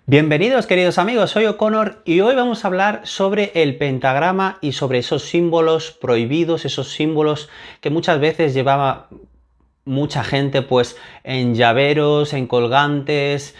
Bienvenidos queridos amigos, soy O'Connor y hoy vamos a hablar sobre el pentagrama y sobre esos símbolos prohibidos, esos símbolos que muchas veces llevaba mucha gente pues en llaveros, en colgantes,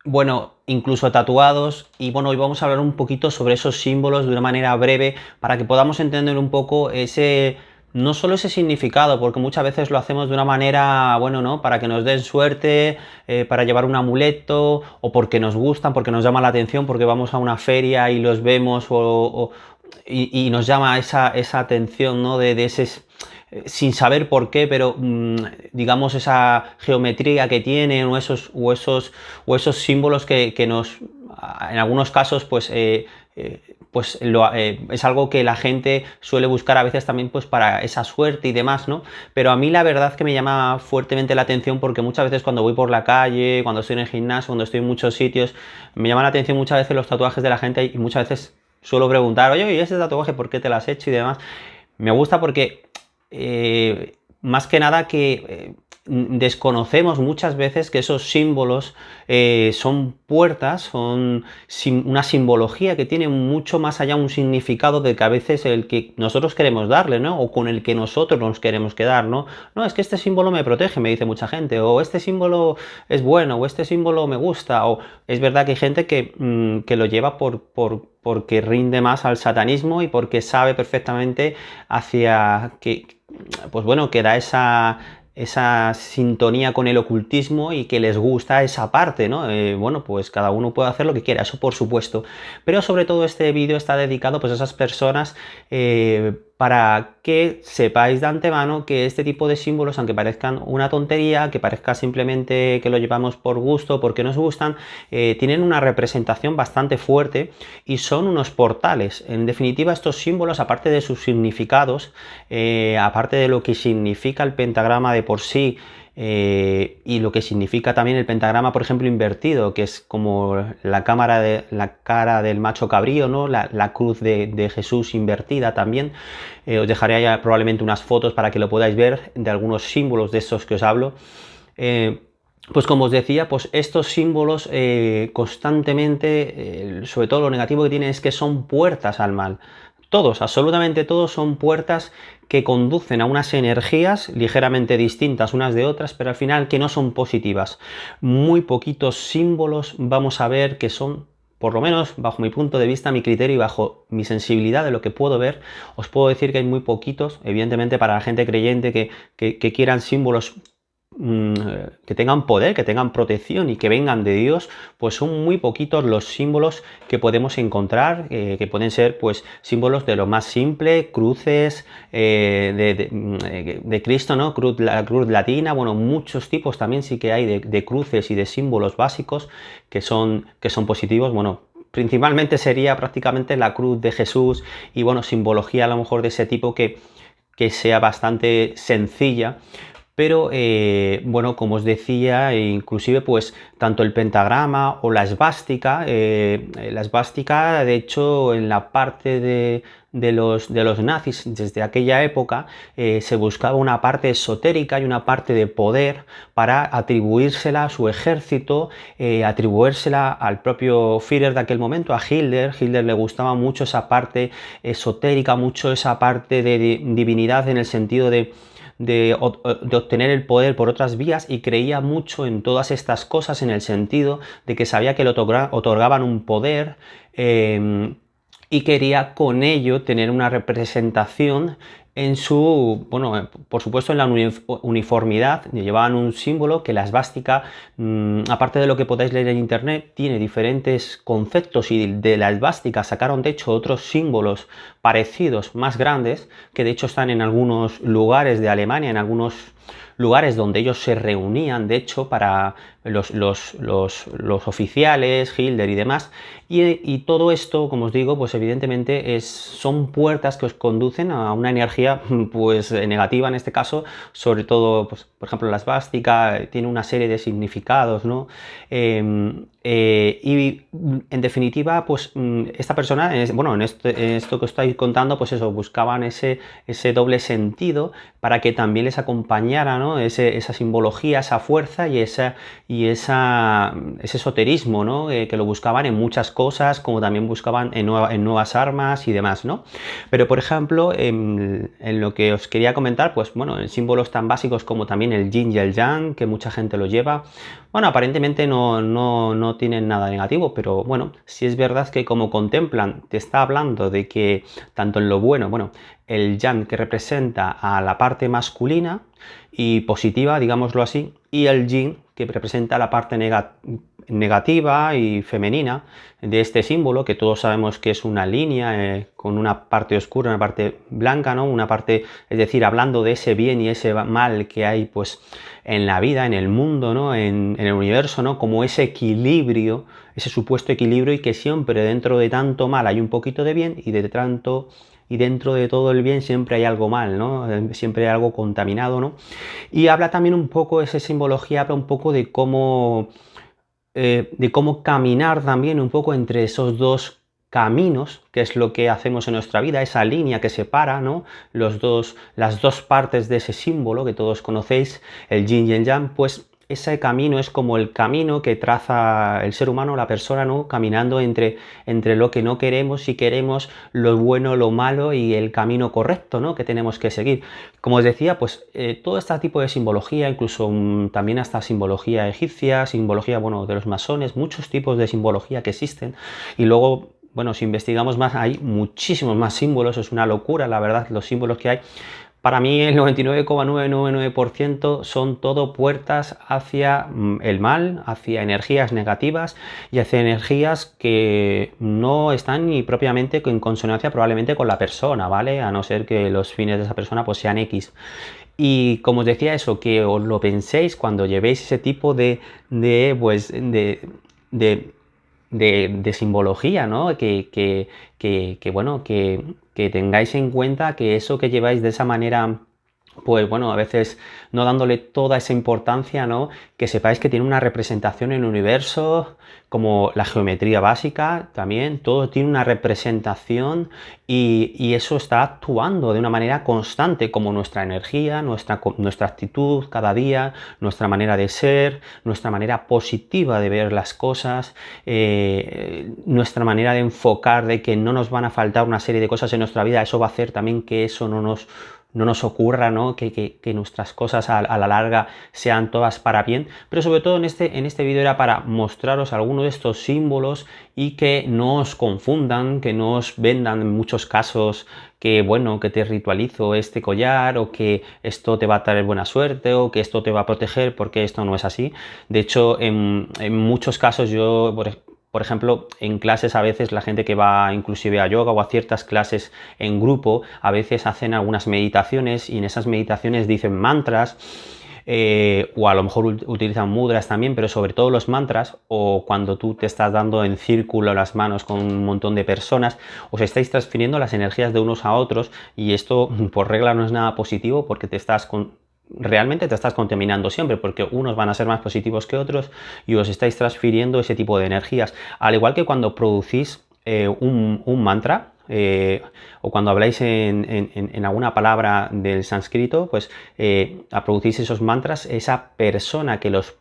bueno, incluso tatuados. Y bueno, hoy vamos a hablar un poquito sobre esos símbolos de una manera breve para que podamos entender un poco ese, no solo ese significado, porque muchas veces lo hacemos de una manera, bueno, ¿no? Para que nos den suerte, para llevar un amuleto, o porque nos gustan, porque nos llama la atención, porque vamos a una feria y los vemos, y nos llama esa atención, ¿no? De ese, sin saber por qué, pero digamos esa geometría que tienen o esos símbolos que nos, en algunos casos, pues es algo que la gente suele buscar a veces también pues para esa suerte y demás, ¿no? Pero a mí la verdad que me llama fuertemente la atención porque muchas veces cuando voy por la calle, cuando estoy en el gimnasio, cuando estoy en muchos sitios, me llama la atención muchas veces los tatuajes de la gente y muchas veces suelo preguntar, oye, ¿y ese tatuaje por qué te lo has hecho y demás? Me gusta porque más que nada que desconocemos muchas veces que esos símbolos son puertas, son una simbología que tiene mucho más allá, un significado del que a veces el que nosotros queremos darle, ¿no? O con el que nosotros nos queremos quedar, ¿no? No, es que este símbolo me protege, me dice mucha gente, o este símbolo es bueno, o este símbolo me gusta, o es verdad que hay gente que lo lleva porque rinde más al satanismo y porque sabe perfectamente hacia que, pues bueno, que da esa sintonía con el ocultismo y que les gusta esa parte, ¿no? Bueno, pues cada uno puede hacer lo que quiera, eso por supuesto. Pero sobre todo este vídeo está dedicado pues a esas personas para que sepáis de antemano que este tipo de símbolos, aunque parezcan una tontería, que parezca simplemente que lo llevamos por gusto, porque nos gustan, tienen una representación bastante fuerte y son unos portales. En definitiva, estos símbolos, aparte de sus significados, aparte de lo que significa el pentagrama de por sí, y lo que significa también el pentagrama, por ejemplo, invertido, que es como la cara del macho cabrío, ¿no? La cruz de Jesús invertida también. Os dejaré allá probablemente unas fotos para que lo podáis ver de algunos símbolos de estos que os hablo. Pues como os decía, pues estos símbolos constantemente, sobre todo lo negativo que tienen es que son puertas al mal. Todos, absolutamente todos son puertas que conducen a unas energías ligeramente distintas unas de otras, pero al final que no son positivas. Muy poquitos símbolos vamos a ver que son, por lo menos bajo mi punto de vista, mi criterio y bajo mi sensibilidad de lo que puedo ver, os puedo decir que hay muy poquitos, evidentemente para la gente creyente que quieran símbolos que tengan poder, que tengan protección y que vengan de Dios, pues son muy poquitos los símbolos que podemos encontrar, que pueden ser pues símbolos de lo más simple, cruces de Cristo, ¿no? La cruz latina, bueno, muchos tipos también sí que hay de cruces y de símbolos básicos que son positivos, bueno. Principalmente sería prácticamente la cruz de Jesús y bueno, simbología a lo mejor de ese tipo que sea bastante sencilla. Pero bueno, como os decía, inclusive pues tanto el pentagrama o la esvástica, de hecho en la parte de los nazis desde aquella época se buscaba una parte esotérica y una parte de poder para atribuírsela a su ejército, atribuírsela al propio Führer de aquel momento, a Hitler. Hitler le gustaba mucho esa parte esotérica, mucho esa parte de divinidad en el sentido de obtener el poder por otras vías y creía mucho en todas estas cosas en el sentido de que sabía que le otorgaban un poder y quería con ello tener una representación en su, bueno, por supuesto en la uniformidad, llevaban un símbolo que la esvástica, aparte de lo que podáis leer en internet, tiene diferentes conceptos y de la esvástica sacaron de hecho otros símbolos parecidos, más grandes, que de hecho están en algunos lugares de Alemania, en algunos lugares donde ellos se reunían, de hecho, para los oficiales, Hitler y demás, y todo esto, como os digo, pues evidentemente son puertas que os conducen a una energía pues negativa en este caso, sobre todo, pues, por ejemplo, la esvástica tiene una serie de significados, ¿no? Y en definitiva, pues esta persona, bueno, en esto que os estoy contando, pues eso, buscaban ese doble sentido para que también les acompañara, ¿no? Esa simbología, esa fuerza y ese esoterismo, ¿no? Que lo buscaban en muchas cosas, como también buscaban en nuevas armas y demás, ¿no? Pero, por ejemplo, en lo que os quería comentar, pues bueno, en símbolos tan básicos como también el yin y el yang, que mucha gente lo lleva, bueno, aparentemente no tienen nada negativo, pero bueno, si es verdad que como contemplan, te está hablando de que tanto en lo bueno, bueno, el yang que representa a la parte masculina y positiva, digámoslo así, y el yin que representa la parte negativa y femenina de este símbolo, que todos sabemos que es una línea con una parte oscura, una parte blanca, ¿no? Una parte, es decir, hablando de ese bien y ese mal que hay, pues, en la vida, en el mundo, ¿no? En el universo, ¿no? Como ese equilibrio, ese supuesto equilibrio, y que siempre dentro de tanto mal hay un poquito de bien, y dentro de todo el bien siempre hay algo mal, ¿no? Siempre hay algo contaminado, ¿no? Y habla también un poco, esa simbología habla un poco de cómo caminar también un poco entre esos dos caminos, que es lo que hacemos en nuestra vida, esa línea que separa, ¿no? Las dos partes de ese símbolo que todos conocéis, el yin y el yang, pues ese camino es como el camino que traza el ser humano, la persona, ¿no? Caminando entre lo que no queremos y queremos, lo bueno, lo malo y el camino correcto, ¿no? Que tenemos que seguir. Como os decía, pues todo este tipo de simbología, incluso también hasta simbología egipcia, simbología, bueno, de los masones, muchos tipos de simbología que existen, y luego, bueno, si investigamos más, hay muchísimos más símbolos, es una locura, la verdad, los símbolos que hay. Para mí el 99,999% son todo puertas hacia el mal, hacia energías negativas y hacia energías que no están ni propiamente en consonancia probablemente con la persona, ¿vale? A no ser que los fines de esa persona pues sean X. Y como os decía eso, que os lo penséis cuando llevéis ese tipo pues, de simbología, ¿no? Bueno, que tengáis en cuenta que eso que lleváis de esa manera, pues bueno, a veces no dándole toda esa importancia, ¿no? Que sepáis que tiene una representación en el universo, como la geometría básica también, todo tiene una representación, y eso está actuando de una manera constante, como nuestra energía, nuestra actitud cada día, nuestra manera de ser, nuestra manera positiva de ver las cosas, nuestra manera de enfocar, de que no nos van a faltar una serie de cosas en nuestra vida. Eso va a hacer también que eso no nos ocurra, ¿no? Que nuestras cosas a la larga sean todas para bien. Pero sobre todo en este vídeo era para mostraros algunos de estos símbolos y que no os confundan, que no os vendan en muchos casos que, bueno, que te ritualizo este collar, o que esto te va a traer buena suerte, o que esto te va a proteger, porque esto no es así. De hecho, en muchos casos yo, por ejemplo, en clases a veces la gente que va inclusive a yoga o a ciertas clases en grupo, a veces hacen algunas meditaciones, y en esas meditaciones dicen mantras, o a lo mejor utilizan mudras también, pero sobre todo los mantras, o cuando tú te estás dando en círculo las manos con un montón de personas, os estáis transfiriendo las energías de unos a otros, y esto por regla no es nada positivo, porque realmente te estás contaminando siempre, porque unos van a ser más positivos que otros y os estáis transfiriendo ese tipo de energías. Al igual que cuando producís un mantra, o cuando habláis en alguna palabra del sánscrito, pues producís esos mantras, esa persona que los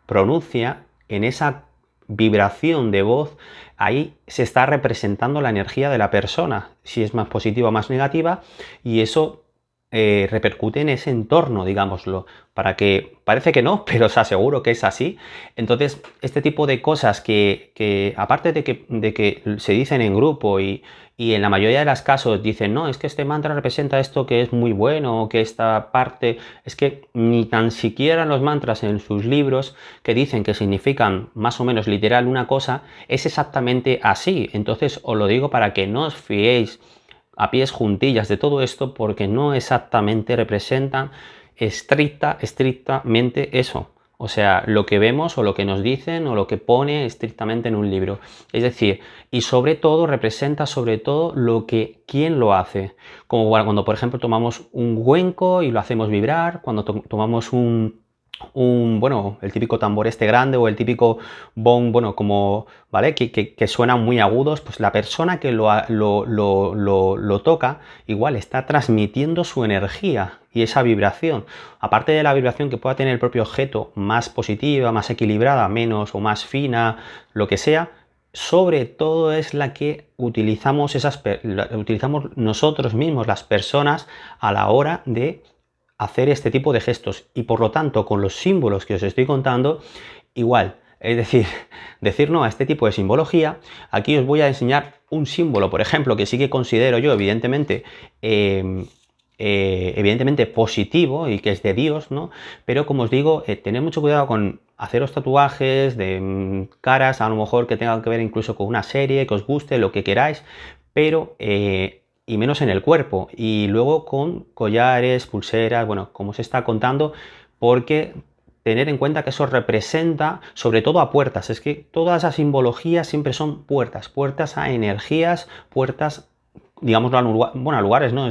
pronuncia, en esa vibración de voz, ahí se está representando la energía de la persona, si es más positiva o más negativa, y eso repercute en ese entorno, digámoslo, para que parece que no, pero os aseguro que es así. Entonces, este tipo de cosas que aparte de que se dicen en grupo, y en la mayoría de los casos dicen, no, es que este mantra representa esto que es muy bueno, o que esta parte, es que ni tan siquiera los mantras en sus libros, que dicen que significan más o menos literal una cosa, es exactamente así. Entonces, os lo digo para que no os fiéis a pies juntillas de todo esto, porque no exactamente representan estrictamente eso. O sea, lo que vemos o lo que nos dicen o lo que pone estrictamente en un libro. Es decir, y sobre todo representa sobre todo quién lo hace. Como cuando, por ejemplo, tomamos un cuenco y lo hacemos vibrar, cuando tomamos un bueno, el típico tambor este grande o el típico bong, bueno, como, ¿vale? Que suenan muy agudos, pues la persona que lo toca igual está transmitiendo su energía y esa vibración. Aparte de la vibración que pueda tener el propio objeto, más positiva, más equilibrada, menos o más fina, lo que sea, sobre todo es la que utilizamos, utilizamos nosotros mismos, las personas, a la hora de hacer este tipo de gestos, y por lo tanto con los símbolos que os estoy contando igual, es decir, decir no a este tipo de simbología. Aquí os voy a enseñar un símbolo, por ejemplo, que sí que considero yo evidentemente positivo y que es de Dios, ¿no? Pero como os digo, tened mucho cuidado con haceros tatuajes de caras, a lo mejor que tengan que ver incluso con una serie, que os guste, lo que queráis, pero y menos en el cuerpo, y luego con collares, pulseras, bueno, como se está contando, porque tener en cuenta que eso representa sobre todo a puertas. Es que todas esas simbologías siempre son puertas, puertas a energías, puertas, digamos, a lugares, ¿no?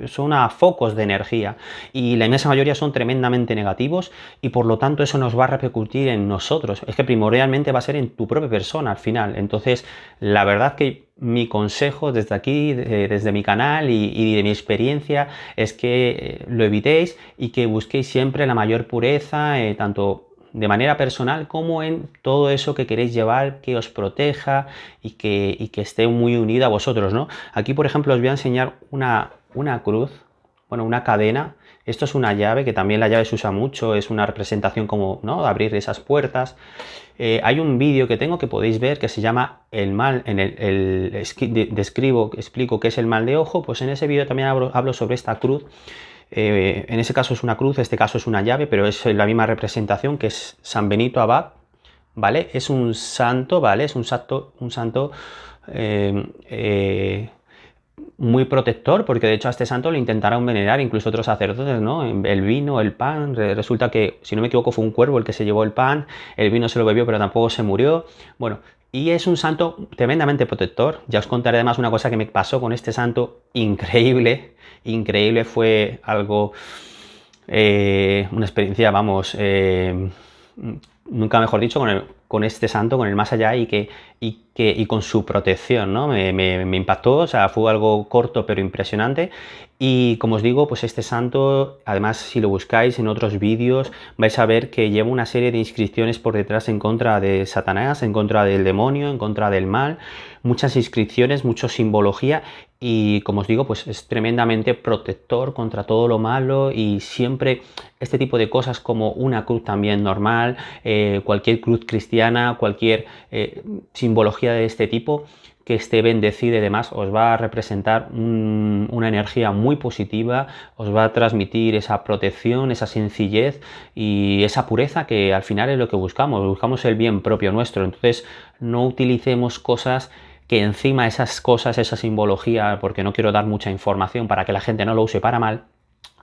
Son a focos de energía, y la inmensa mayoría son tremendamente negativos, y por lo tanto eso nos va a repercutir en nosotros. Es que primordialmente va a ser en tu propia persona al final. Entonces, la verdad que mi consejo desde aquí, desde mi canal y de mi experiencia, es que lo evitéis y que busquéis siempre la mayor pureza, tanto de manera personal como en todo eso que queréis llevar, que os proteja y que esté muy unido a vosotros, ¿no? Aquí, por ejemplo, os voy a enseñar una cruz, bueno, una cadena. Esto es una llave, que también la llave se usa mucho, es una representación como, ¿no?, de abrir esas puertas. Hay un vídeo que tengo que podéis ver que se llama El mal, explico qué es el mal de ojo. Pues en ese vídeo también hablo sobre esta cruz. En ese caso es una cruz, en este caso es una llave, pero es la misma representación, que es San Benito Abad, ¿vale? Es un santo, ¿vale? Es un santo eh, eh, muy protector, porque de hecho a este santo le intentaron venerar incluso otros sacerdotes, ¿no? El vino, el pan, resulta que, si no me equivoco, fue un cuervo el que se llevó el pan, el vino se lo bebió, pero tampoco se murió. Bueno, y es un santo tremendamente protector. Ya os contaré además una cosa que me pasó con este santo, increíble, increíble, fue algo, una experiencia, vamos, nunca mejor dicho, con este santo, con el más allá, y con su protección, ¿no? Me impactó, o sea, fue algo corto pero impresionante. Y como os digo, pues este santo, además, si lo buscáis en otros vídeos, vais a ver que lleva una serie de inscripciones por detrás en contra de Satanás, en contra del demonio, en contra del mal, muchas inscripciones, mucha simbología, y como os digo, pues es tremendamente protector contra todo lo malo. Y siempre este tipo de cosas, como una cruz también normal, cualquier cruz cristiana, cualquier simbología de este tipo que esté bendecida y demás, os va a representar una energía muy positiva, os va a transmitir esa protección, esa sencillez y esa pureza, que al final es lo que buscamos el bien propio nuestro. Entonces, no utilicemos cosas que encima esas cosas, esa simbología, porque no quiero dar mucha información para que la gente no lo use para mal.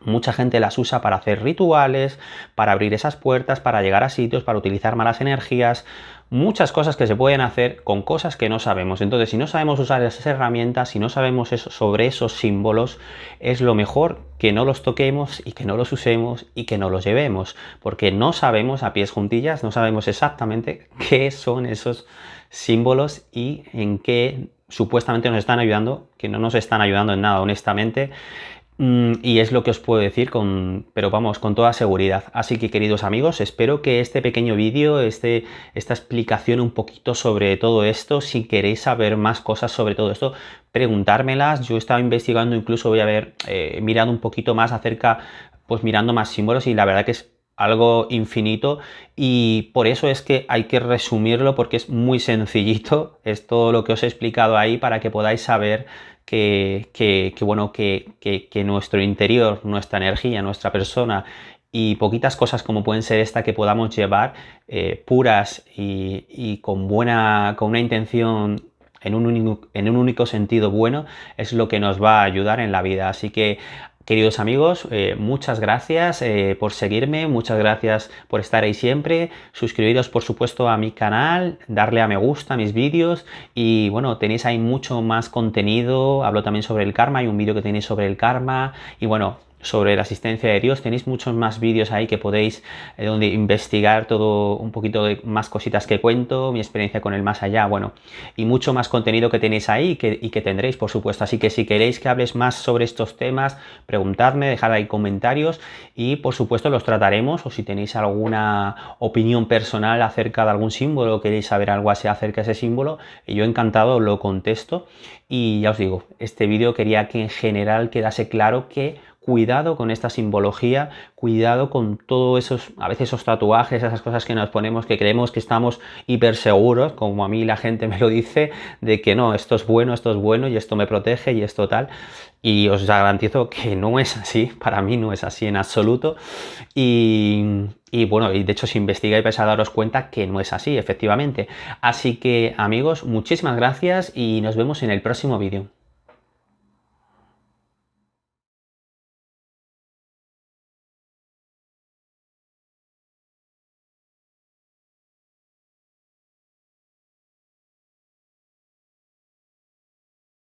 Mucha gente las usa para hacer rituales, para abrir esas puertas, para llegar a sitios, para utilizar malas energías, muchas cosas que se pueden hacer con cosas que no sabemos. Entonces, si no sabemos usar esas herramientas, si no sabemos sobre esos símbolos, es lo mejor que no los toquemos y que no los usemos y que no los llevemos, porque no sabemos, a pies juntillas, no sabemos exactamente qué son esos símbolos y en qué supuestamente nos están ayudando, que no nos están ayudando en nada, honestamente. Y es lo que os puedo decir, pero vamos, con toda seguridad. Así que, queridos amigos, espero que este pequeño vídeo, esta explicación un poquito sobre todo esto, si queréis saber más cosas sobre todo esto, preguntármelas. Yo he estado investigando, incluso voy a haber mirado un poquito más acerca, pues mirando más símbolos, y la verdad que es algo infinito, y por eso es que hay que resumirlo, porque es muy sencillito. Es todo lo que os he explicado ahí para que podáis saber bueno, que nuestro interior, nuestra energía, nuestra persona, y poquitas cosas como pueden ser esta que podamos llevar, puras y con una intención en un único sentido bueno, es lo que nos va a ayudar en la vida. Así que, queridos amigos, muchas gracias por seguirme, muchas gracias por estar ahí siempre. Suscribiros, por supuesto, a mi canal, darle a me gusta a mis vídeos, y bueno, tenéis ahí mucho más contenido. Hablo también sobre el karma, hay un vídeo que tenéis sobre el karma, y bueno, sobre la asistencia de Dios. Tenéis muchos más vídeos ahí que podéis donde investigar todo un poquito de más cositas que cuento, mi experiencia con el más allá, bueno, y mucho más contenido que tenéis ahí y que tendréis, por supuesto. Así que si queréis que hables más sobre estos temas, preguntadme, dejad ahí comentarios y por supuesto los trataremos, o si tenéis alguna opinión personal acerca de algún símbolo, queréis saber algo así acerca de ese símbolo, yo encantado lo contesto. Y ya os digo, este vídeo quería que en general quedase claro que cuidado con esta simbología, cuidado con todos esos, a veces esos tatuajes, esas cosas que nos ponemos que creemos que estamos hiper seguros, como a mí la gente me lo dice, de que no, esto es bueno y esto me protege y esto tal. Y os garantizo que no es así, para mí no es así en absoluto. Y bueno, y de hecho si investigáis vais a daros cuenta que no es así, efectivamente. Así que amigos, muchísimas gracias y nos vemos en el próximo vídeo.